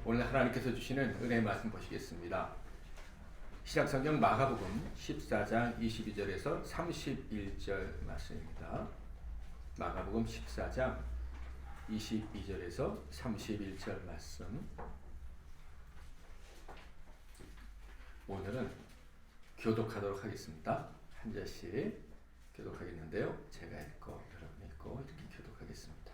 오늘 하나님께서 주시는 은혜의 말씀 보시겠습니다. 신약성경 마가복음 14장 22절에서 31절 말씀입니다. 마가복음 14장 22절에서 31절 말씀. 오늘은 교독하도록 하겠습니다. 한 절씩 교독하겠는데요. 제가 읽고 여러분이 읽고 이렇게 교독하겠습니다.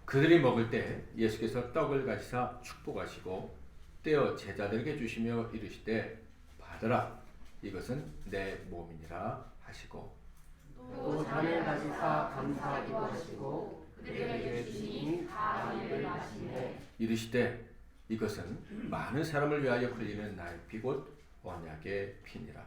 그들이 먹을 때 예수께서 떡을 가지사 축복하시고 떼어 제자들에게 주시며 이르시되 받으라, 이것은 내 몸이니라 하시고 또 잔을 가지사 감사하기도 하시고 그들에게 주시니 다 이를 마시매 이르시되 이것은 많은 사람을 위하여 흘리는 나의 피 곧 언약의 피니라.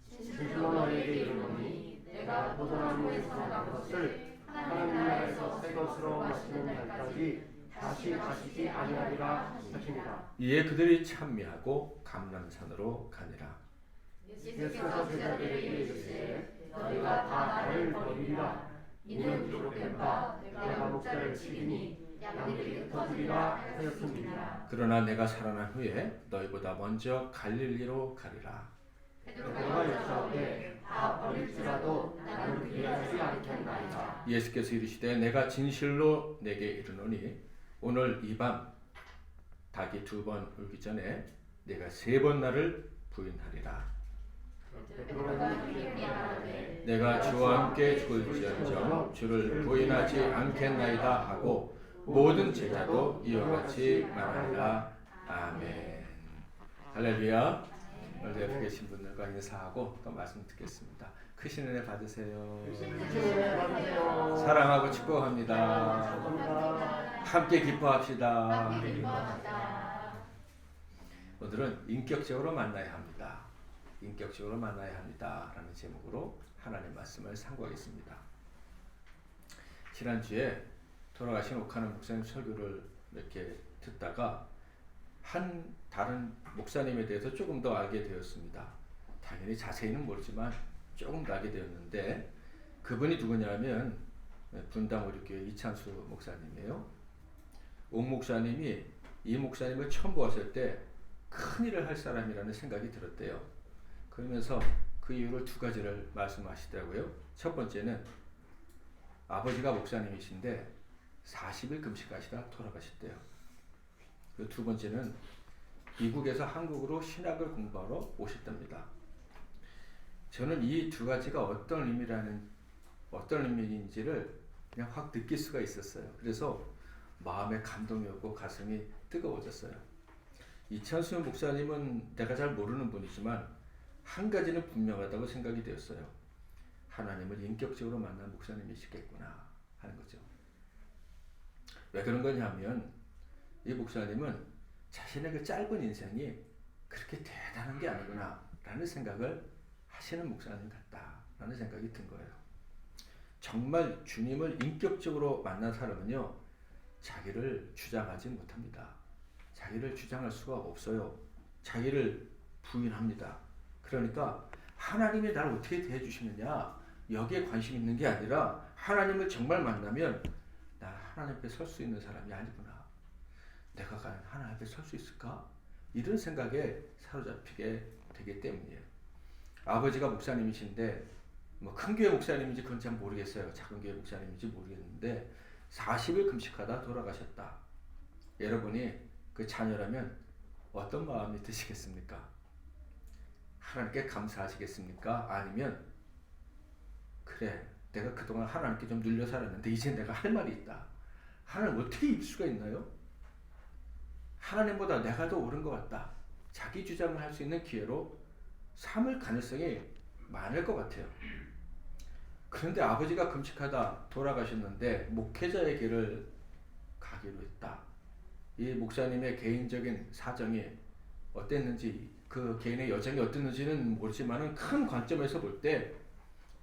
진실로 너희에게 이르노니 내가 포도나무에서 난 것을 하나님 나라에서 새 것으로 마시는 날까지 다시 마시지 아니하리라 하시니라. 이에 그들이 찬미하고 감람산으로 가니라. 예수께서 제자들에게 이르시되 너희가 다 나를 버리리라. 이는 기록된 바 내가 목자를 치리니 양들이 흩어지리라 하였음이니라. 그러나 내가 살아난 후에 너희보다 먼저 갈릴리로 가리라. 베드로가 여짜오되 다 버릴지라도 나는 그리하지 않겠나이다. 예수께서 이르시되 내가 진실로 내게 이르노니 오늘 이 밤 닭이 2번 울기 전에 내가 3번 나를 부인하리라. 베드로가 이르되 미안하되 내가 주와 함께 죽을지언정 주를 부인하지 않겠나이다 하고 모든 제자도 이와 같이 말하니라. 아멘. 할렐루야. 오늘 옆에 계신 분들과 인사하고 또 말씀 듣겠습니다. 크신 은혜 받으세요. 사랑하고 축복합니다. 함께 기뻐합시다. 오늘은 인격적으로 만나야 합니다. 인격적으로 만나야 합니다 라는 제목으로 하나님 말씀을 상고하겠습니다. 지난주에 돌아가신 오카는 목사님 설교를 이렇게 듣다가 한 다른 목사님에 대해서 조금 더 알게 되었습니다. 당연히 자세히는 모르지만 조금 더 알게 되었는데 그분이 누구냐면 분당우리교회 이찬수 목사님이에요. 옥 목사님이 이 목사님을 처음 보았을 때 큰일을 할 사람이라는 생각이 들었대요. 그러면서 그 이유를 2가지를 말씀하시더라고요. 첫 번째는 아버지가 목사님이신데 40일 금식하시다 돌아가셨대요. 그리고 2번째는 미국에서 한국으로 신학을 공부하러 오셨답니다. 저는 이 2가지가 어떤 의미인지를 그냥 확 느낄 수가 있었어요. 그래서 마음에 감동이 오고 가슴이 뜨거워졌어요. 이찬수 목사님은 내가 잘 모르는 분이지만 한 가지는 분명하다고 생각이 되었어요. 하나님을 인격적으로 만난 목사님이시겠구나 하는 거죠. 왜 그런 거냐면 이 목사님은 자신의 그 짧은 인생이 그렇게 대단한 게 아니구나 라는 생각을 하시는 목사님 같다라는 생각이 든 거예요. 정말 주님을 인격적으로 만난 사람은요, 자기를 주장하지 못합니다. 자기를 주장할 수가 없어요. 자기를 부인합니다. 그러니까 하나님이 나를 어떻게 대해주시느냐 여기에 관심 있는 게 아니라 하나님을 정말 만나면 나 하나님 앞에 설 수 있는 사람이 아니구나. 내가 과연 하나님 앞에 설 수 있을까? 이런 생각에 사로잡히게 되기 때문이에요. 아버지가 목사님이신데 뭐 큰 교회 목사님인지 그건 잘 모르겠어요. 작은 교회 목사님인지 모르겠는데 40일 금식하다 돌아가셨다. 여러분이 그 자녀라면 어떤 마음이 드시겠습니까? 하나님께 감사하시겠습니까? 아니면 그래, 내가 그동안 하나님께 좀 눌려 살았는데 이제 내가 할 말이 있다. 하나님 어떻게 이길 수가 있나요? 하나님보다 내가 더 옳은 것 같다. 자기 주장을 할 수 있는 기회로 삼을 가능성이 많을 것 같아요. 그런데 아버지가 금식하다 돌아가셨는데 목회자의 길을 가기로 했다. 이 목사님의 개인적인 사정이 어땠는지, 그 개인의 여정이 어땠는지는 모르지만 큰 관점에서 볼 때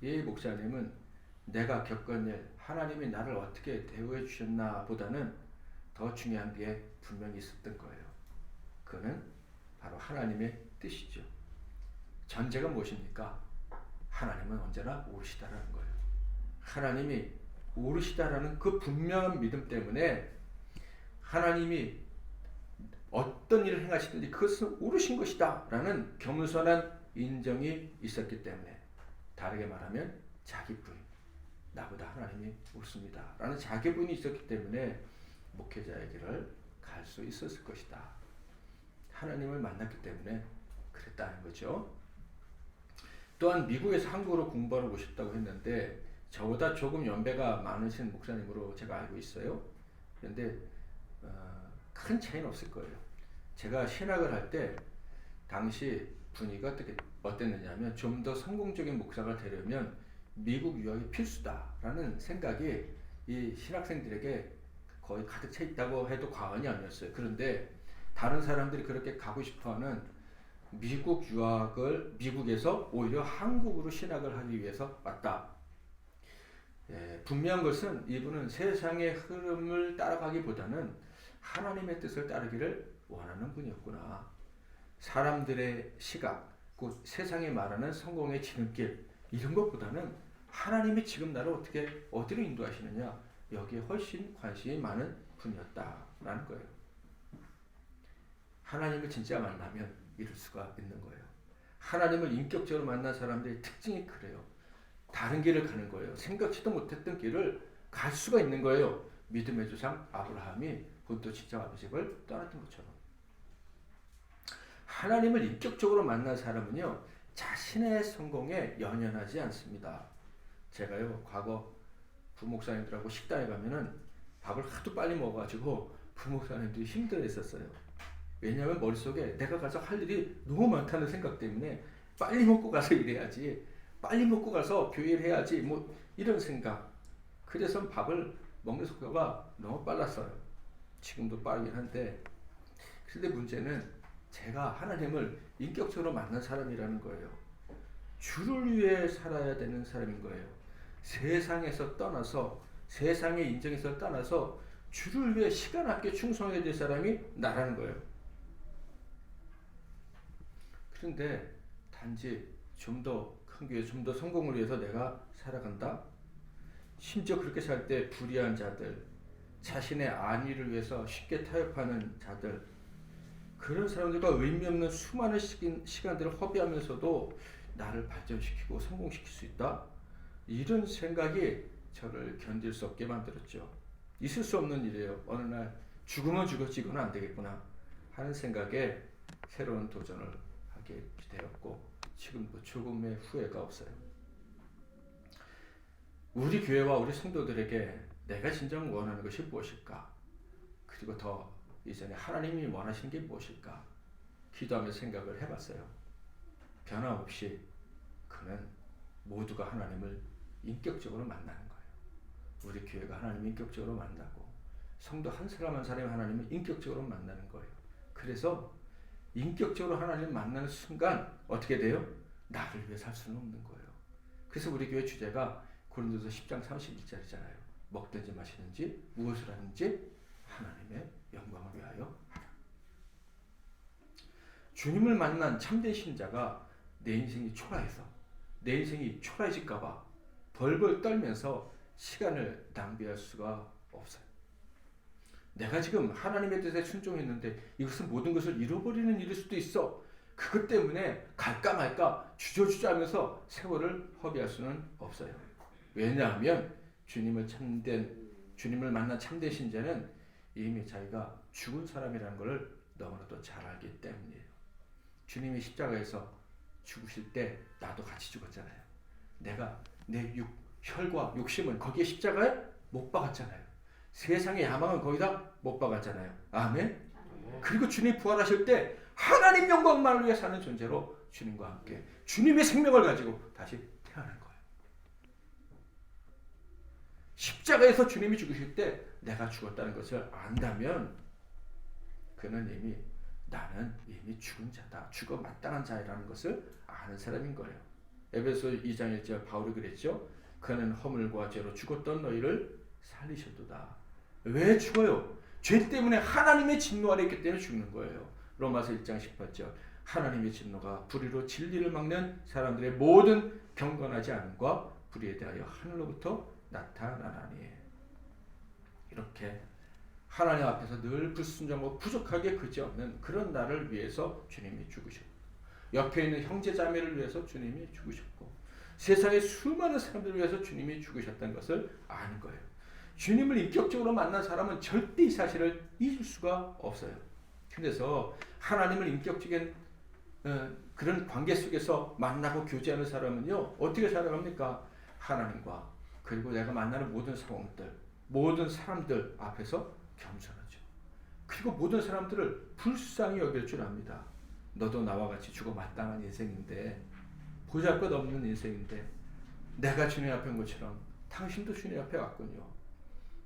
이 목사님은 내가 겪은 일, 하나님이 나를 어떻게 대우해 주셨나 보다는 더 중요한 게 분명히 있었던 거예요. 그는 바로 하나님의 뜻이죠. 전제가 무엇입니까? 하나님은 언제나 옳으시다라는 거예요. 하나님이 옳으시다라는 그 분명한 믿음 때문에 하나님이 어떤 일을 행하시든지 그것은 옳으신 것이다 라는 겸손한 인정이 있었기 때문에, 다르게 말하면 자기 부인, 나보다 하나님이 옳습니다 라는 자기 부인이 있었기 때문에 목회자에게를 갈 수 있었을 것이다. 하나님을 만났기 때문에 그랬다는 거죠. 또한 미국에서 한국으로 공부하러 오셨다고 했는데 저보다 조금 연배가 많으신 목사님으로 제가 알고 있어요. 그런데 큰 차이는 없을 거예요. 제가 신학을 할 때 당시 분위기가 어땠느냐면 좀 더 성공적인 목사가 되려면 미국 유학이 필수다라는 생각이 이 신학생들에게 거의 가득 차 있다고 해도 과언이 아니었어요. 그런데 다른 사람들이 그렇게 가고 싶어하는 미국 유학을 미국에서 오히려 한국으로 신학을 하기 위해서 왔다. 분명한 것은 이분은 세상의 흐름을 따라가기보다는 하나님의 뜻을 따르기를 원하는 분이었구나. 사람들의 시각, 곧 세상이 말하는 성공의 지름길 이런 것보다는 하나님이 지금 나를 어디로 인도하시느냐, 여기에 훨씬 관심이 많은 분이었다라는 거예요. 하나님을 진짜 만나면 이룰 수가 있는 거예요. 하나님을 인격적으로 만난 사람들의 특징이 그래요. 다른 길을 가는 거예요. 생각지도 못했던 길을 갈 수가 있는 거예요. 믿음의 조상 아브라함이 본토 친정 아버지 집을 떠났던 것처럼. 하나님을 인격적으로 만난 사람은요, 자신의 성공에 연연하지 않습니다. 제가요, 과거 부목사님들하고 식당에 가면은 밥을 하도 빨리 먹어가지고 부목사님들이 힘들어했었어요. 왜냐하면 머릿속에 내가 가서 할 일이 너무 많다는 생각 때문에 빨리 먹고 가서 일해야지, 빨리 먹고 가서 교회를 해야지, 뭐 이런 생각. 그래서 밥을 먹는 속도가 너무 빨랐어요. 지금도 빠르긴 한데, 그런데 문제는 제가 하나님을 인격적으로 만난 사람이라는 거예요. 주를 위해 살아야 되는 사람인 거예요. 세상에서 떠나서, 세상의 인정에서 떠나서 주를 위해 시간 아껴 충성해야 될 사람이 나라는 거예요. 그런데 단지 좀 더 큰 교회, 좀 더 성공을 위해서 내가 살아간다? 심지어 그렇게 살 때 불의한 자들, 자신의 안위를 위해서 쉽게 타협하는 자들, 그런 사람들과 의미 없는 수많은 시간들을 허비하면서도 나를 발전시키고 성공시킬 수 있다? 이런 생각이 저를 견딜 수 없게 만들었죠. 있을 수 없는 일이에요. 어느 날 죽으면 죽었지 이건 안 되겠구나 하는 생각에 새로운 도전을 하게 되었고, 지금도 조금의 후회가 없어요. 우리 교회와 우리 성도들에게 내가 진정 원하는 것이 무엇일까? 그리고 더 이전에 하나님이 원하시는 게 무엇일까? 기도하면서 생각을 해봤어요. 변함없이 그는 모두가 하나님을 인격적으로 만나는 거예요. 우리 교회가 하나님을 인격적으로 만나고 성도 한 사람 한 사람이 하나님을 인격적으로 만나는 거예요. 그래서 인격적으로 하나님을 만나는 순간 어떻게 돼요? 나를 위해 살 수는 없는 거예요. 그래서 우리 교회 주제가 고린도서 10장 31절이잖아요. 먹든지 마시든지 무엇을 하든지 하나님의 영광을 위하여 하라. 주님을 만난 참된 신자가 내 인생이 초라해서, 내 인생이 초라해질까봐 벌벌 떨면서 시간을 낭비할 수가 없어요. 내가 지금 하나님의 뜻에 순종했는데 이것은 모든 것을 잃어버리는 일일 수도 있어. 그것 때문에 갈까 말까 주저주저하면서 세월을 허비할 수는 없어요. 왜냐하면 주님을 만난 참된 신자는 이미 자기가 죽은 사람이라는 것을 너무나도 잘 알기 때문이에요. 주님이 십자가에서 죽으실 때 나도 같이 죽었잖아요. 내가 내 혈과 욕심은 거기에 십자가에 못 박았잖아요. 세상의 야망은 거기다 못 박았잖아요. 아멘. 그리고 주님이 부활하실 때 하나님 영광만을 위해 사는 존재로 주님과 함께 주님의 생명을 가지고 다시 태어난 거예요. 십자가에서 주님이 죽으실 때 내가 죽었다는 것을 안다면 그는 나는 이미 죽은 자다, 죽어 마땅한 자라는 것을 아는 사람인 거예요. 에베소 2장 1절 바울이 그랬죠. 그는 허물과 죄로 죽었던 너희를 살리셨도다. 왜 죽어요? 죄 때문에 하나님의 진노 아래 있기 때문에 죽는 거예요. 로마서 1장 18절 하나님의 진노가 불의로 진리를 막는 사람들의 모든 경건하지 않음과 불의에 대하여 하늘로부터 나타나나니. 이렇게 하나님 앞에서 늘 불순종하고 부족하게 그지없는 그런 나를 위해서 주님이 죽으셨고, 옆에 있는 형제 자매를 위해서 주님이 죽으셨고, 세상의 수많은 사람들을 위해서 주님이 죽으셨다는 것을 아는 거예요. 주님을 인격적으로 만난 사람은 절대 이 사실을 잊을 수가 없어요. 그래서 하나님을 인격적인 그런 관계 속에서 만나고 교제하는 사람은요, 어떻게 살아갑니까? 하나님과 그리고 내가 만나는 모든 상황들, 모든 사람들 앞에서 겸손하죠. 그리고 모든 사람들을 불쌍히 여길 줄 압니다. 너도 나와 같이 죽어 마땅한 인생인데, 보잘것없는 인생인데 내가 주님 앞에 온 것처럼 당신도 주님 앞에 왔군요.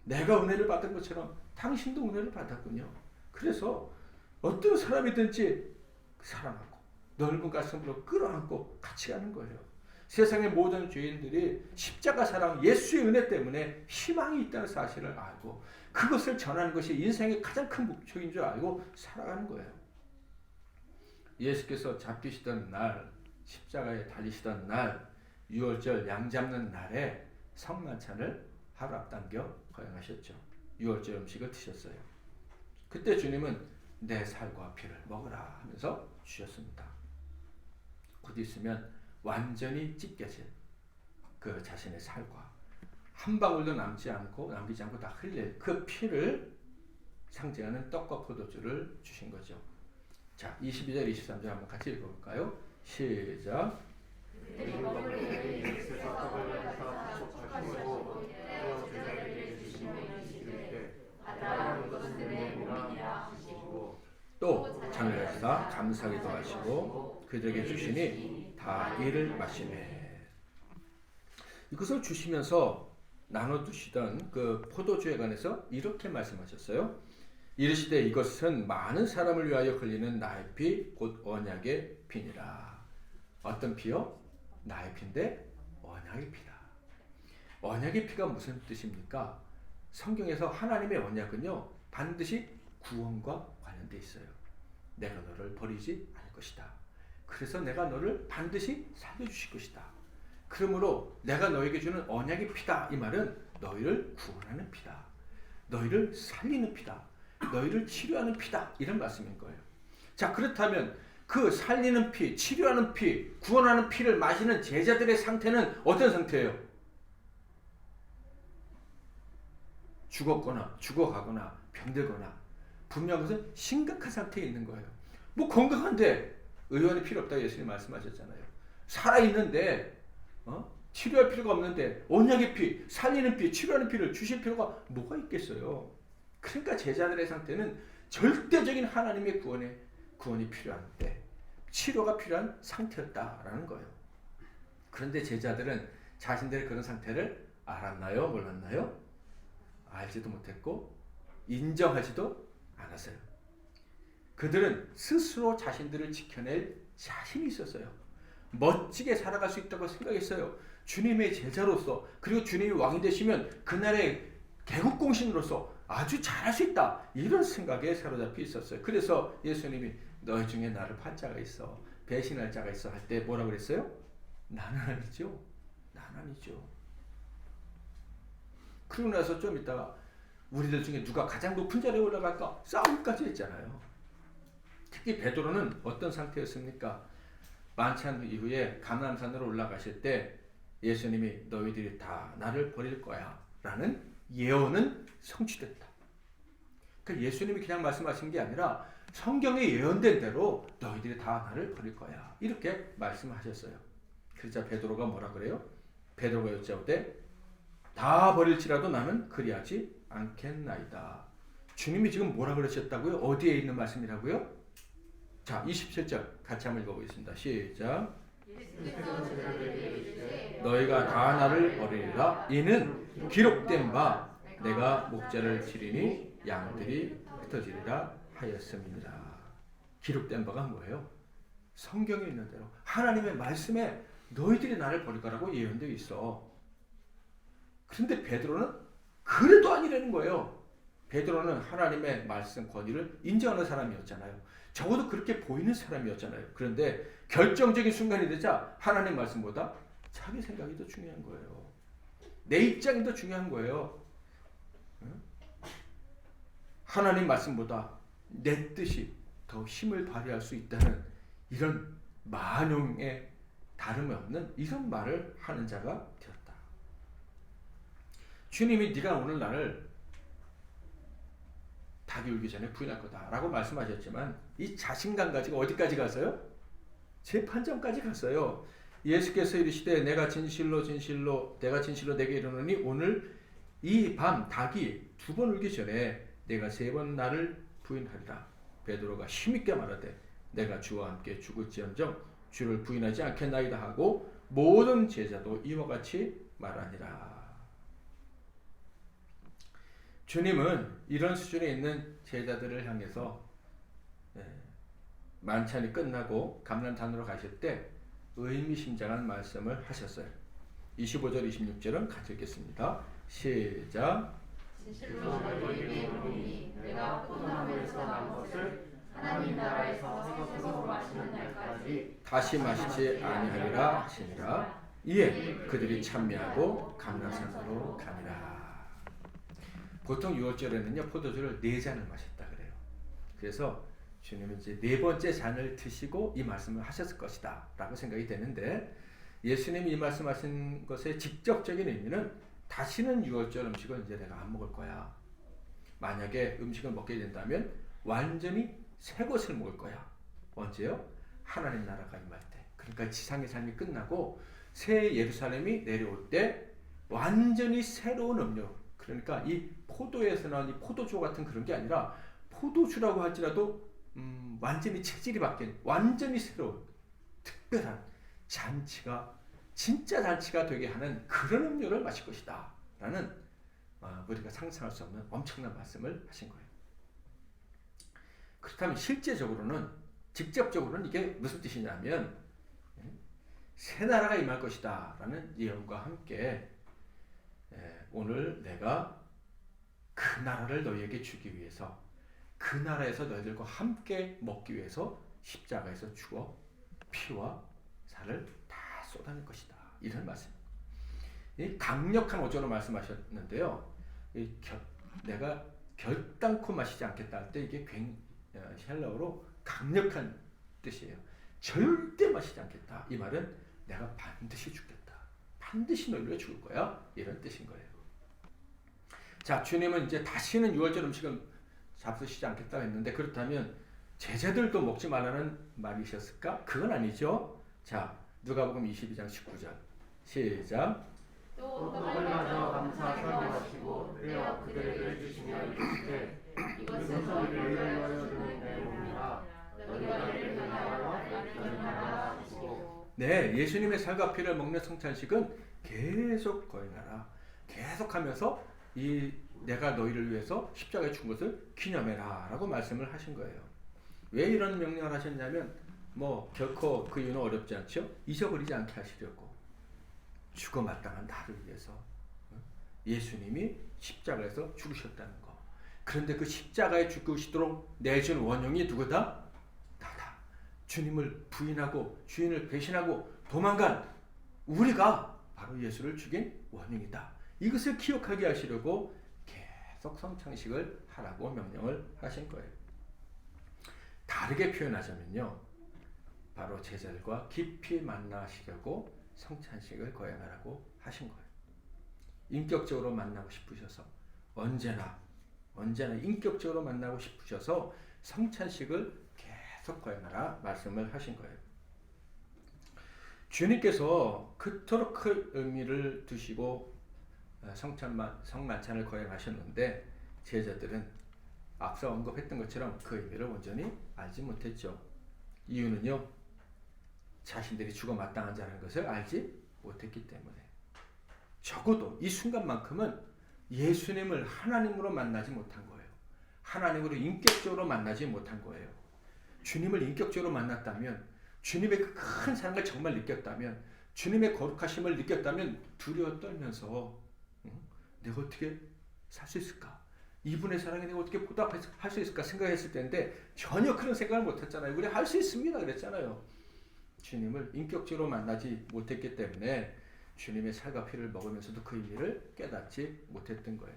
내가 은혜를 받은 것처럼 당신도 은혜를 받았군요. 그래서 어떤 사람이든지 사랑하고 넓은 가슴으로 끌어안고 같이 가는 거예요. 세상의 모든 죄인들이 십자가 사랑, 예수의 은혜 때문에 희망이 있다는 사실을 알고 그것을 전하는 것이 인생의 가장 큰 목적인 줄 알고 살아가는 거예요. 예수께서 잡히시던 날, 십자가에 달리시던 날, 유월절 양 잡는 날에 성만찬을 하루 앞당겨 거행하셨죠. 유월절 음식을 드셨어요. 그때 주님은 내 살과 피를 먹으라 하면서 주셨습니다. 곧 있으면 완전히 찢겨진 그 자신의 살과 한 방울도 남기지 않고 다 흘릴 그 피를 상징하는 떡과 포도주를 주신 거죠. 자, 22절 23절 한번 같이 읽어볼까요? 시작. 또 잔을 가지사 감사기도 하시고 그들에게 주시니 다 이를 마시매. 이것을 주시면서 나눠주시던 그 포도주에 관해서 이렇게 말씀하셨어요. 이르시되 이것은 많은 사람을 위하여 흘리는 나의 피 곧 언약의 피니라. 어떤 피요? 나의 피인데 언약의 피다. 언약의 피가 무슨 뜻입니까? 성경에서 하나님의 언약은요, 반드시 구원과 관련돼 있어요. 내가 너를 버리지 않을 것이다. 그래서 내가 너를 반드시 살려주실 것이다. 그러므로 내가 너에게 주는 언약의 피다. 이 말은 너희를 구원하는 피다. 너희를 살리는 피다. 너희를 치료하는 피다. 이런 말씀인 거예요. 자, 그렇다면 그 살리는 피, 치료하는 피, 구원하는 피를 마시는 제자들의 상태는 어떤 상태예요? 죽었거나 죽어가거나 병들거나 분명 그것은 심각한 상태에 있는 거예요. 뭐 건강한데 의원이 필요 없다고 예수님 말씀하셨잖아요. 살아있는데 치료할 필요가 없는데 언약의 피, 살리는 피, 치료하는 피를 주실 필요가 뭐가 있겠어요. 그러니까 제자들의 상태는 절대적인 하나님의 구원이 필요한 때, 치료가 필요한 상태였다라는 거예요. 그런데 제자들은 자신들의 그런 상태를 알았나요? 몰랐나요? 알지도 못했고 인정하지도 않았어요. 그들은 스스로 자신들을 지켜낼 자신이 있었어요. 멋지게 살아갈 수 있다고 생각했어요. 주님의 제자로서, 그리고 주님이 왕이 되시면 그날의 개국공신으로서 아주 잘할 수 있다, 이런 생각에 사로잡혀 있었어요. 그래서 예수님이 너희 중에 나를 판 자가 있어, 배신할 자가 있어 할 때 뭐라고 그랬어요? 나는 아니죠. 나는 아니죠. 그러고 나서 좀 있다가 우리들 중에 누가 가장 높은 자리에 올라갈까 싸움까지 했잖아요. 특히 베드로는 어떤 상태였습니까? 만찬 이후에 감람산으로 올라가실 때 예수님이 너희들이 다 나를 버릴 거야 라는 예언은 성취됐다. 그러니까 예수님이 그냥 말씀하신 게 아니라 성경에 예언된 대로 너희들이 다 나를 버릴 거야, 이렇게 말씀하셨어요. 그러자 베드로가 뭐라 그래요? 베드로가 여짜오되 다 버릴지라도 나는 그리하지 않겠나이다. 주님이 지금 뭐라 그러셨다고요? 어디에 있는 말씀이라고요? 자, 27절 같이 한번 읽어보겠습니다. 시작. 너희가 다 나를 버리리라. 이는 기록된 바 내가 목자를 치리니 양들이 흩어지리라 하였음이니라. 기록된 바가 뭐예요? 성경에 있는 대로 하나님의 말씀에 너희들이 나를 버릴 거라고 예언되어 있어. 그런데 베드로는 그래도 아니라는 거예요. 베드로는 하나님의 말씀 권위를 인정하는 사람이었잖아요. 적어도 그렇게 보이는 사람이었잖아요. 그런데 결정적인 순간이 되자 하나님 말씀보다 자기 생각이 더 중요한 거예요. 내 입장이 더 중요한 거예요. 하나님 말씀보다 내 뜻이 더 힘을 발휘할 수 있다는 이런 만용에 다름이 없는 이런 말을 하는 자가 되었다. 주님이 네가 오늘 나를 닭이 울기 전에 부인할 거다라고 말씀하셨지만 이 자신감 가지고 어디까지 갔어요? 재판정까지 갔어요. 예수께서 이르시되 내가 진실로 내게 이르노니 오늘 이 밤 닭이 2번 울기 전에 내가 3번 나를 부인하리라. 베드로가 힘있게 말하되 내가 주와 함께 죽을지언정 주를 부인하지 않겠나이다 하고 모든 제자도 이와 같이 말하니라. 주님은 이런 수준에 있는 제자들을 향해서 만찬이 끝나고 감람산으로 가실 때 의미심장한 말씀을 하셨어요. 25절 26절은 같이 읽겠습니다. 시작. 진실로 너희에게 이르노니 내가 포도나무에서 난 것을 하나님 나라에서 새 것으로 마시는 날까지 다시 마시지 아니하리라 하시니라. 이에 그들이 찬미하고 감람산으로 가니라. 보통 6월절에는요 포도주를 4잔을 마셨다 그래요. 그래서 주님은 이제 4번째 잔을 드시고 이 말씀을 하셨을 것이다 라고 생각이 되는데, 예수님이 이 말씀하신 것의 직접적인 의미는 다시는 6월절 음식을 이제 내가 안 먹을 거야. 만약에 음식을 먹게 된다면 완전히 새 것을 먹을 거야. 언제요? 하나님 나라가 임할 때. 그러니까 지상의 삶이 끝나고 새 예루살렘이 내려올 때 완전히 새로운 음료, 그러니까 이 포도에서 나온 이 포도주 같은 그런 게 아니라 포도주라고 할지라도 완전히 체질이 바뀐 완전히 새로운 특별한 잔치가, 진짜 잔치가 되게 하는 그런 음료를 마실 것이다 라는 우리가 상상할 수 없는 엄청난 말씀을 하신 거예요. 그렇다면 실제적으로는, 직접적으로는 이게 무슨 뜻이냐면 새 나라가 임할 것이다 라는 예언과 함께 오늘 내가 그 나라를 너희에게 주기 위해서, 그 나라에서 너희들과 함께 먹기 위해서 십자가에서 죽어 피와 살을 다 쏟아낼 것이다, 이런 말씀. 이 강력한 어조로 말씀하셨는데요. 내가 결단코 마시지 않겠다 할 때 이게 헬라어로 강력한 뜻이에요. 절대 마시지 않겠다. 이 말은 내가 반드시 죽겠다, 반드시 너희를 죽을 거야, 이런 뜻인 거예요. 자, 주님은 이제 다시는 6월절 음식을 잡수시지 않겠다 했는데, 그렇다면 제자들도 먹지 말라는 말이셨을까? 그건 아니죠. 자, 누가복음 22장 19절 시작. 또 떡을 가져 감사 설명하시고 떼어 그들에게 주시며 이르시되 이것은 너희를 위하여 주는 내 몸이라. 너희가 이를 향하여 나를 하라 하시고. 네, 예수님의 살과 피를 먹는 성찬식은 계속 거행하라, 계속하면서 이 내가 너희를 위해서 십자가에 죽은 것을 기념해라 라고 말씀을 하신 거예요. 왜 이런 명령을 하셨냐면 결코 그 이유는 어렵지 않죠. 잊어버리지 않게 하시려고. 죽어 마땅한 나를 위해서 예수님이 십자가에서 죽으셨다는 거. 그런데 그 십자가에 죽으시도록 내준 원흉이 누구다? 나다. 주님을 부인하고 주인을 배신하고 도망간 우리가 바로 예수를 죽인 원흉이다. 이것을 기억하게 하시려고 계속 성찬식을 하라고 명령을 하신 거예요. 다르게 표현하자면요, 바로 제자들과 깊이 만나시려고 성찬식을 거행하라고 하신 거예요. 인격적으로 만나고 싶으셔서, 언제나 인격적으로 만나고 싶으셔서 성찬식을 계속 거행하라 말씀을 하신 거예요. 주님께서 그토록 큰 의미를 두시고 성만찬을 거행하셨는데 제자들은 앞서 언급했던 것처럼 그 의미를 온전히 알지 못했죠. 이유는요, 자신들이 죽어 마땅한 자라는 것을 알지 못했기 때문에. 적어도 이 순간만큼은 예수님을 하나님으로 만나지 못한 거예요. 하나님으로 인격적으로 만나지 못한 거예요. 주님을 인격적으로 만났다면, 주님의 그 큰 사랑을 정말 느꼈다면, 주님의 거룩하심을 느꼈다면 두려워 떨면서 내가 어떻게 살 수 있을까? 이분의 사랑에 내가 어떻게 보답할 수 있을까 생각했을 텐데 전혀 그런 생각을 못했잖아요. 우리 할 수 있습니다 그랬잖아요. 주님을 인격적으로 만나지 못했기 때문에 주님의 살과 피를 먹으면서도 그 의미를 깨닫지 못했던 거예요.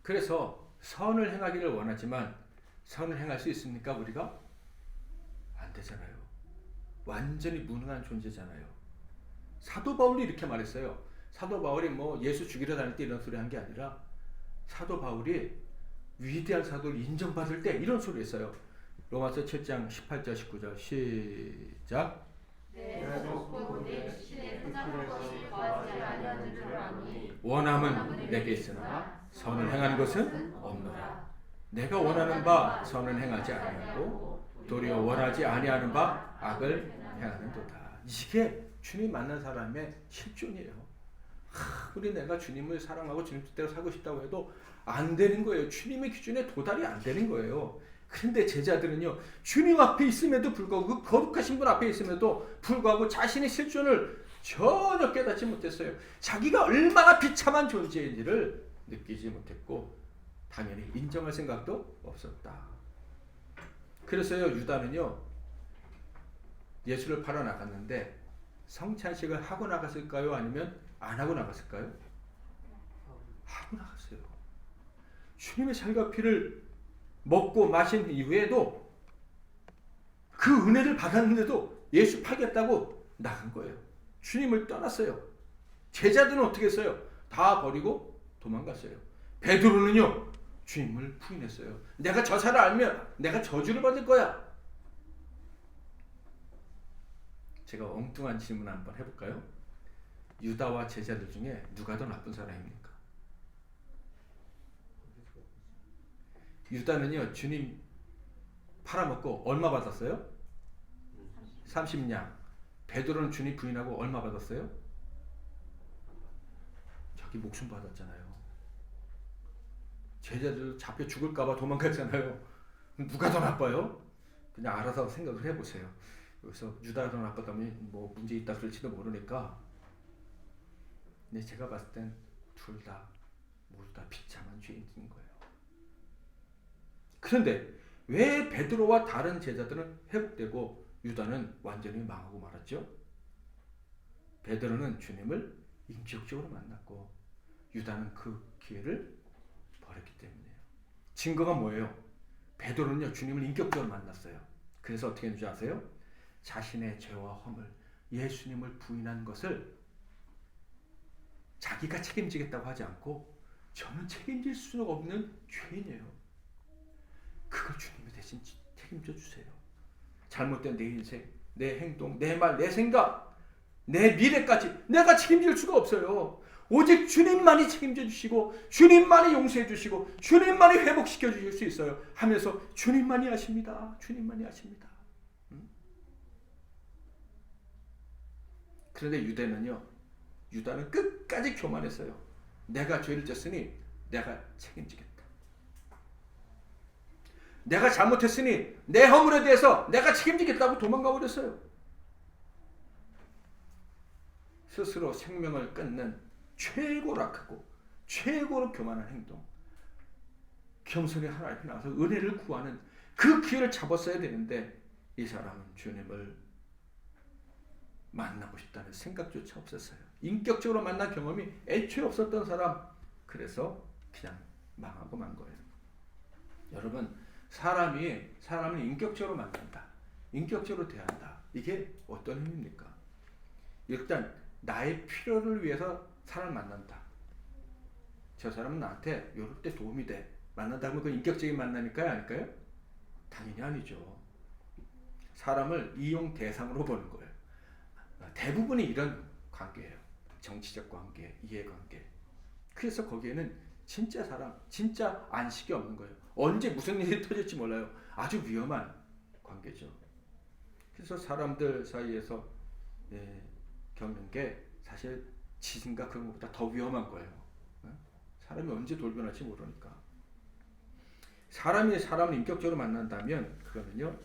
그래서 선을 행하기를 원하지만 선을 행할 수 있습니까? 우리가? 안 되잖아요. 완전히 무능한 존재잖아요. 사도 바울이 이렇게 말했어요. 사도 바울이 뭐 예수 죽이러 다닐 때 이런 소리 한 게 아니라 사도 바울이 위대한 사도를 인정받을 때 이런 소리 했어요. 로마서 7장 18절 19절 시작. 원함은 내게 있으나 선을 행하는 것은 없노라. 내가 원하는 바 선을 행하지 아니하고 도리어 원하지 아니하는 바 악을 행하는도다. 이게 주님 만난 사람의 실존이에요. 우리 내가 주님을 사랑하고 주님 뜻대로 살고 싶다고 해도 안 되는 거예요. 주님의 기준에 도달이 안 되는 거예요. 그런데 제자들은요, 주님 앞에 있음에도 불구하고, 그 거룩하신 분 앞에 있음에도 불구하고 자신의 실존을 전혀 깨닫지 못했어요. 자기가 얼마나 비참한 존재인지를 느끼지 못했고 당연히 인정할 생각도 없었다. 그래서요, 유다는요, 예수를 팔아 나갔는데 성찬식을 하고 나갔을까요? 아니면 안 하고 나갔을까요? 하고 나갔어요. 주님의 살과 피를 먹고 마신 이후에도 그 은혜를 받았는데도 예수 팔겠다고 나간 거예요. 주님을 떠났어요. 제자들은 어떻게 했어요? 다 버리고 도망갔어요. 베드로는요, 주님을 부인했어요. 내가 저 사를 알면 내가 저주를 받을 거야. 제가 엉뚱한 질문 한번 해볼까요? 유다와 제자들 중에 누가 더 나쁜 사람입니까? 유다는요, 주님 팔아먹고 얼마 받았어요? 30냥. 베드로는 주님 부인하고 얼마 받았어요? 자기 목숨 받았잖아요. 제자들 잡혀 죽을까봐 도망갔잖아요. 누가 더 나빠요? 그냥 알아서 생각을 해보세요. 여기서 유다가 더 나쁘다면 뭐 문제 있다 그럴지도 모르니까. 근데 제가 봤을 땐 둘 다 모두 다 비참한 죄인인 거예요. 그런데 왜 베드로와 다른 제자들은 회복되고 유다는 완전히 망하고 말았죠? 베드로는 주님을 인격적으로 만났고 유다는 그 기회를 버렸기 때문이에요. 증거가 뭐예요? 베드로는요, 주님을 인격적으로 만났어요. 그래서 어떻게 했는지 아세요? 자신의 죄와 허물, 예수님을 부인한 것을 자기가 책임지겠다고 하지 않고 저는 책임질 수 없는 죄인이에요. 그걸 주님이 대신 책임져 주세요. 잘못된 내 인생, 내 행동, 내 말, 내 생각, 내 미래까지 내가 책임질 수가 없어요. 오직 주님만이 책임져 주시고 주님만이 용서해 주시고 주님만이 회복시켜 주실 수 있어요. 하면서 주님만이 아십니다. 주님만이 아십니다. 그런데 유다는 끝까지 교만했어요. 내가 죄를 졌으니 내가 책임지겠다. 내가 잘못했으니 내 허물에 대해서 내가 책임지겠다고 도망가 버렸어요. 스스로 생명을 끊는 최고로 악하고 최고로 교만한 행동. 겸손히 하나님 앞에 나와서 은혜를 구하는 그 기회를 잡았어야 되는데 이 사람은 주님을 만나고 싶다는 생각조차 없었어요. 인격적으로 만난 경험이 애초에 없었던 사람. 그래서 그냥 망하고 만 거예요. 여러분, 사람은 인격적으로 만난다. 인격적으로 대한다. 이게 어떤 의미입니까? 일단 나의 필요를 위해서 사람을 만난다. 저 사람은 나한테 이럴 때 도움이 돼. 만난다 하면 그 인격적인 만남일까요? 아닐까요? 당연히 아니죠. 사람을 이용 대상으로 보는 거예요. 대부분이 이런 관계예요. 정치적 관계, 이해관계. 그래서 거기에는 진짜 사람, 진짜 안식이 없는 거예요. 언제 무슨 일이 터질지 몰라요. 아주 위험한 관계죠. 그래서 사람들 사이에서 겪는 게 사실 지진과 그런 것보다 더 위험한 거예요. 사람이 언제 돌변할지 모르니까. 사람이 사람을 인격적으로 만난다면 그거는요,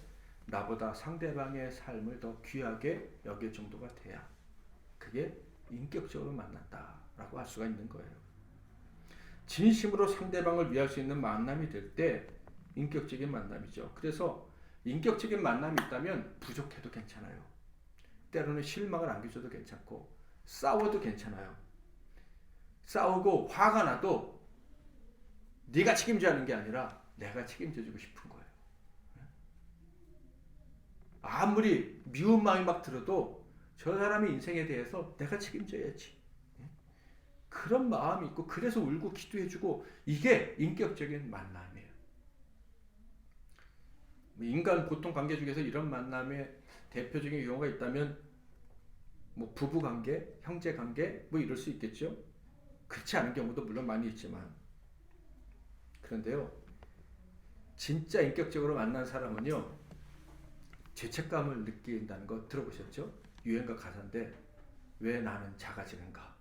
나보다 상대방의 삶을 더 귀하게 여길 정도가 돼야 그게 인격적으로 만났다라고 할 수가 있는 거예요. 진심으로 상대방을 위할 수 있는 만남이 될 때 인격적인 만남이죠. 그래서 인격적인 만남이 있다면 부족해도 괜찮아요. 때로는 실망을 안겨줘도 괜찮고 싸워도 괜찮아요. 싸우고 화가 나도 네가 책임져야 하는 게 아니라 내가 책임져주고 싶은 거예요. 아무리 미운 마음이 막 들어도 저 사람의 인생에 대해서 내가 책임져야지. 그런 마음이 있고 그래서 울고 기도해주고 이게 인격적인 만남이에요. 인간 보통 관계 중에서 이런 만남의 대표적인 경우가 있다면 뭐 부부 관계, 형제 관계 뭐 이럴 수 있겠죠. 그렇지 않은 경우도 물론 많이 있지만 그런데요. 진짜 인격적으로 만난 사람은요. 죄책감을 느낀다는 거 들어보셨죠? 유행가 가사인데 왜 나는 작아지는가?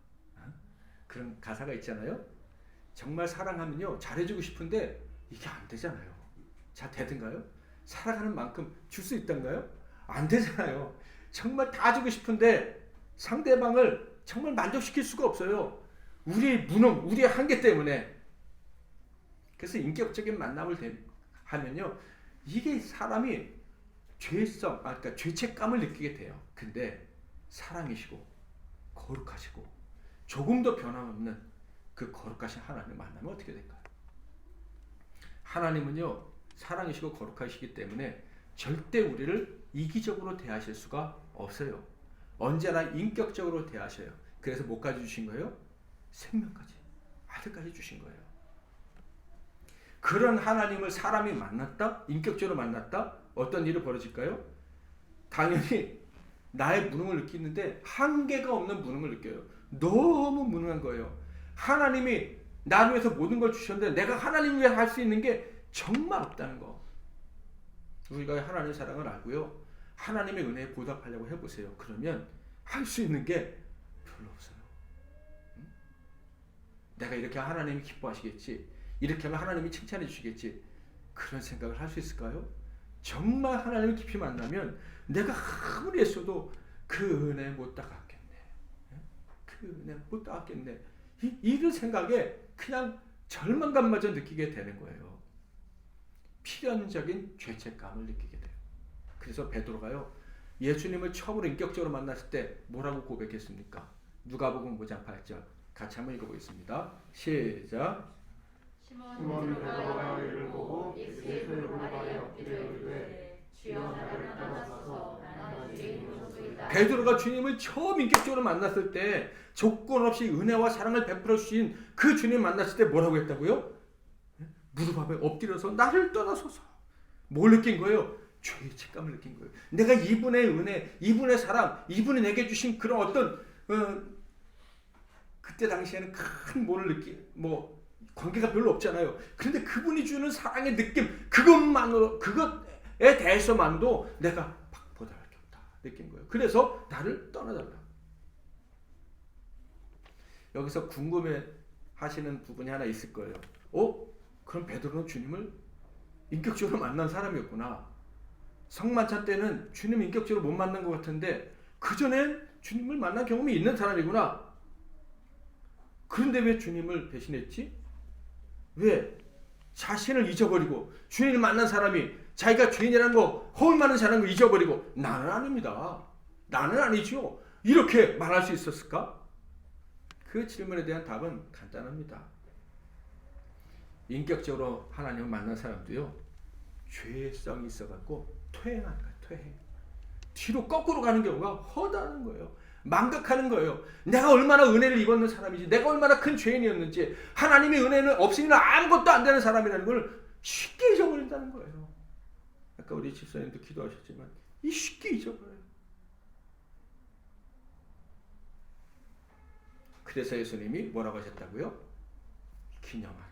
그런 가사가 있잖아요. 정말 사랑하면요. 잘해주고 싶은데 이게 안 되잖아요. 잘 되든가요? 살아가는 만큼 줄 수 있던가요? 안 되잖아요. 정말 다 주고 싶은데 상대방을 정말 만족시킬 수가 없어요. 우리의 무능, 우리의 한계 때문에. 그래서 인격적인 만남을 하면요. 이게 사람이 그러니까 죄책감을 느끼게 돼요. 근데 사랑이시고 거룩하시고 조금도 변함없는 그 거룩하신 하나님 만나면 어떻게 될까요? 하나님은요. 사랑이시고 거룩하시기 때문에 절대 우리를 이기적으로 대하실 수가 없어요. 언제나 인격적으로 대하셔요. 그래서 뭐까지 주신 거예요? 생명까지, 아들까지 주신 거예요. 그런 하나님을 사람이 만났다? 인격적으로 만났다? 어떤 일이 벌어질까요? 당연히 나의 무능을 느끼는데 한계가 없는 무능을 느껴요. 너무 무능한 거예요. 하나님이 나를 위해서 모든 걸 주셨는데 내가 하나님을 위해 할 수 있는 게 정말 없다는 거. 우리가 하나님의 사랑을 알고요. 하나님의 은혜에 보답하려고 해보세요. 그러면 할 수 있는 게 별로 없어요. 내가 이렇게 하나님이 기뻐하시겠지. 이렇게 하면 하나님이 칭찬해 주시겠지. 그런 생각을 할 수 있을까요? 정말 하나님을 깊이 만나면 내가 아무리 했어도 그 은혜 못 따가겠네. 그 은혜 못 따가겠네. 이런 생각에 그냥 절망감마저 느끼게 되는 거예요. 필연적인 죄책감을 느끼게 돼요. 그래서 베드로가요. 예수님을 처음으로 인격적으로 만났을 때 뭐라고 고백했습니까? 누가복음 5장 8절 같이 한번 읽어보겠습니다. 시작. 시몬 베드로가 이를 보고 예수의 발에 엎드려 이르되 주여 나를 떠나소서 나는 죄인이로소이다. 베드로가 주님을 처음 인격적으로 만났을 때 조건 없이 은혜와 사랑을 베풀어 주신 그 주님 만났을 때 뭐라고 했다고요? 무릎 앞에 엎드려서 나를 떠나소서. 뭘 느낀 거예요? 죄책감을 느낀 거예요. 내가 이분의 은혜, 이분의 사랑, 이분이 내게 주신 그런 어떤 그때 당시에는 큰 관계가 별로 없잖아요. 그런데 그분이 주는 사랑의 느낌, 그것에 대해서만도 내가 보답할 게 없다 느낀 거예요. 그래서 나를 떠나달라. 여기서 궁금해 하시는 부분이 하나 있을 거예요. 그럼 베드로는 주님을 인격적으로 만난 사람이었구나. 성만찬 때는 주님 인격적으로 못 만난 것 같은데 그전엔 주님을 만난 경험이 있는 사람이구나. 그런데 왜 주님을 배신했지? 왜? 자신을 잊어버리고 주님을 만난 사람이 자기가 죄인이라는 거, 허울 많은 자라는 거 잊어버리고 나는 아닙니다. 나는 아니죠. 이렇게 말할 수 있었을까? 그 질문에 대한 답은 간단합니다. 인격적으로 하나님을 만난 사람도요. 죄성이 있어갖고 퇴행하는 거예요. 퇴행. 뒤로 거꾸로 가는 경우가 허다한 거예요. 망각하는 거예요. 내가 얼마나 은혜를 입었는 사람이지, 내가 얼마나 큰 죄인이었는지, 하나님의 은혜는 없으면 아무것도 안 되는 사람이라는 걸 쉽게 잊어버린다는 거예요. 아까 우리 집사님도 기도하셨지만 쉽게 잊어버려요. 그래서 예수님이 뭐라고 하셨다고요? 기념하라.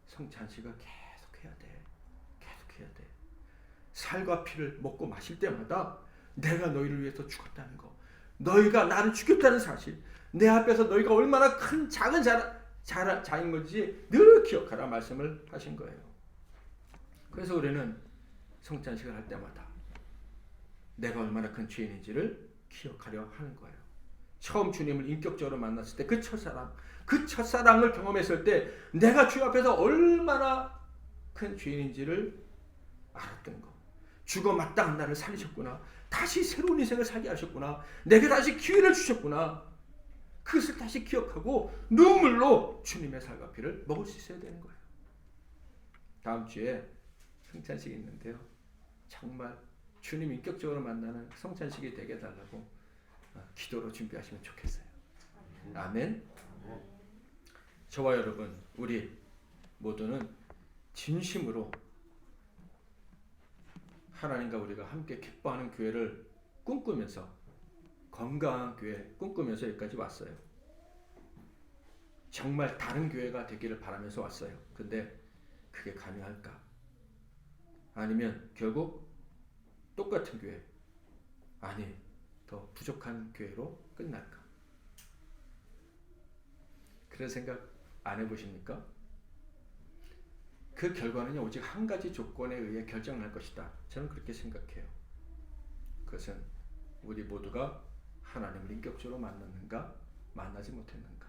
성찬식을 계속 해야 돼. 계속 해야 돼. 살과 피를 먹고 마실 때마다 내가 너희를 위해서 죽었다는 거, 너희가 나를 죽였다는 사실, 내 앞에서 너희가 얼마나 큰 작은 자인 건지 늘 기억하라 말씀을 하신 거예요. 그래서 우리는 성찬식을 할 때마다 내가 얼마나 큰 죄인인지를 기억하려 하는 거예요. 처음 주님을 인격적으로 만났을 때 그 첫사랑을 경험했을 때 내가 주 앞에서 얼마나 큰 죄인인지를 알았던 거. 죽어 마땅한 나를 살리셨구나. 다시 새로운 인생을 살게 하셨구나. 내게 다시 기회를 주셨구나. 그것을 다시 기억하고 눈물로 주님의 살과 피를 먹을 수 있어야 되는 거예요. 다음 주에 성찬식이 있는데요. 정말 주님 인격적으로 만나는 성찬식이 되게 해달라고 기도로 준비하시면 좋겠어요. 아멘. 저와 여러분, 우리 모두는 진심으로 하나님과 우리가 함께 기뻐하는 교회를 꿈꾸면서, 건강한 교회 꿈꾸면서 여기까지 왔어요. 정말 다른 교회가 되기를 바라면서 왔어요. 근데 그게 가능할까? 아니면 결국 똑같은 교회, 아니 더 부족한 교회로 끝날까? 그런 생각 안 해보십니까? 그 결과는 오직 한 가지 조건에 의해 결정할 것이다. 저는 그렇게 생각해요. 그것은 우리 모두가 하나님을 인격적으로 만났는가, 만나지 못했는가.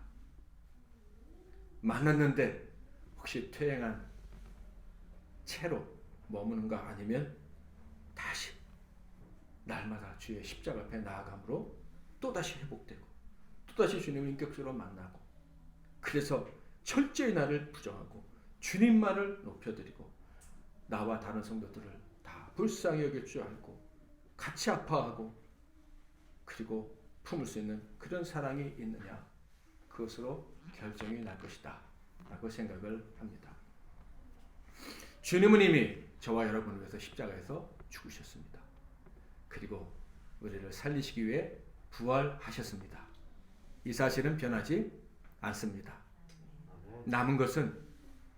만났는데 혹시 퇴행한 채로 머무는가, 아니면 다시 날마다 주의 십자가 앞에 나아감으로 또다시 회복되고 또다시 주님을 인격적으로 만나고, 그래서 철저히 나를 부정하고 주님만을 높여드리고 나와 다른 성도들을 다 불쌍히 여길 줄 알고 같이 아파하고 그리고 품을 수 있는 그런 사랑이 있느냐, 그것으로 결정이 날 것이다 라고 생각을 합니다. 주님은 이미 저와 여러분을 위해서 십자가에서 죽으셨습니다. 그리고 우리를 살리시기 위해 부활하셨습니다. 이 사실은 변하지 않습니다. 남은 것은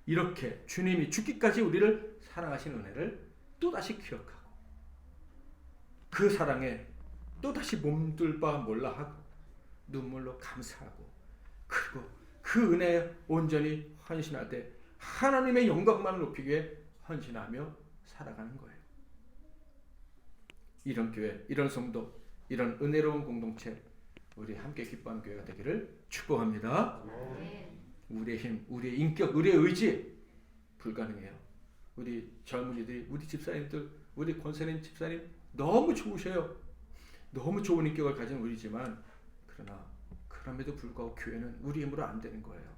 이렇게 주님이 죽기까지 우리를 사랑하신 은혜를 또다시 기억하고 그 사랑에 또다시 몸둘 바 몰라 하고 눈물로 감사하고, 그리고 그 은혜에 온전히 헌신할 때 하나님의 영광만을 높이기 위해 헌신하며 살아가는 거예요. 이런 교회, 이런 성도, 이런 은혜로운 공동체, 우리 함께 기뻐하는 교회가 되기를 축복합니다. 우리의 힘, 우리의 인격, 우리의 의지 불가능해요. 우리 젊은이들이, 우리 집사님들, 우리 권사님 집사님 너무 좋으셔요. 너무 좋은 인격을 가진 우리지만, 그러나 그럼에도 불구하고 교회는 우리 힘으로 안 되는 거예요.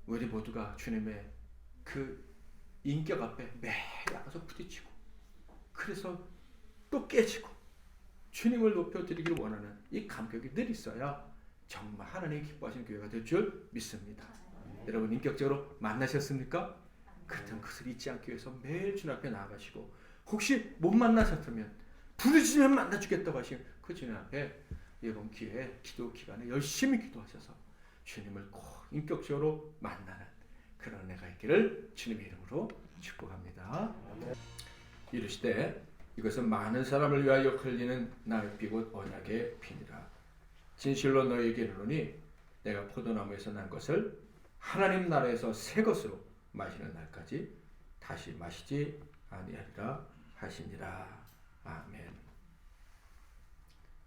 우리 모두가 주님의 그 인격 앞에 매일 나가서 부딪히고, 그래서 또 깨지고 주님을 높여드리기를 원하는 이 감격이 늘 있어야 정말 하나님이 기뻐하시는 교회가 될 줄 믿습니다. 여러분 인격적으로 만나셨습니까? 그렇다면 그것을 잊지 않기 위해서 매일 주님 앞에 나아가시고, 혹시 못 만나셨다면 부르시면 만나주겠다고 하시면 그 주님 앞에 이번 기회에 기도 기간에 열심히 기도하셔서 주님을 꼭 인격적으로 만나는 그런 은혜가 있기를 주님의 이름으로 축복합니다. 이르시되 이것은 많은 사람을 위하여 흘리는 나의 피 곧 언약의 피니라. 진실로 너희에게 이르노니 내가 포도나무에서 난 것을 하나님 나라에서 새 것으로 마시는 날까지 다시 마시지 아니하리라 하시니라. 아멘.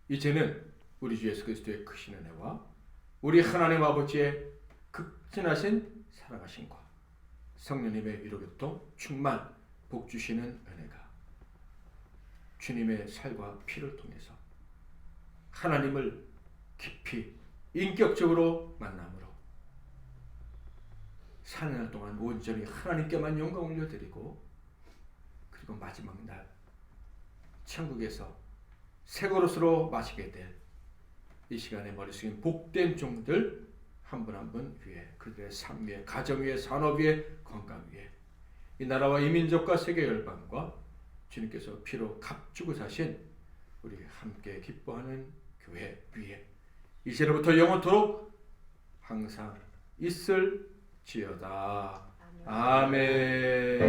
이제는 우리 주 예수 그리스도의 크신 은혜와 우리 하나님 아버지의 극진하신 사랑하심과 성령님의 위로교통 충만 복 주시는 은혜가 주님의 살과 피를 통해서 하나님을 깊이 인격적으로 만남으로 4년 동안 온전히 하나님께만 영광 올려드리고, 그리고 마지막 날 천국에서 새 그릇으로 마시게 될 이 시간에 머리 숙인 복된 종들 한 분 한 분 위에, 그들의 삶 위에, 가정 위에, 산업 위에, 건강 위에, 이 나라와 이 민족과 세계 열방과 주님께서 피로 값주고 사신 우리 함께 기뻐하는 교회 위에 이제로부터 영원토록 항상 있을지어다. 아멘.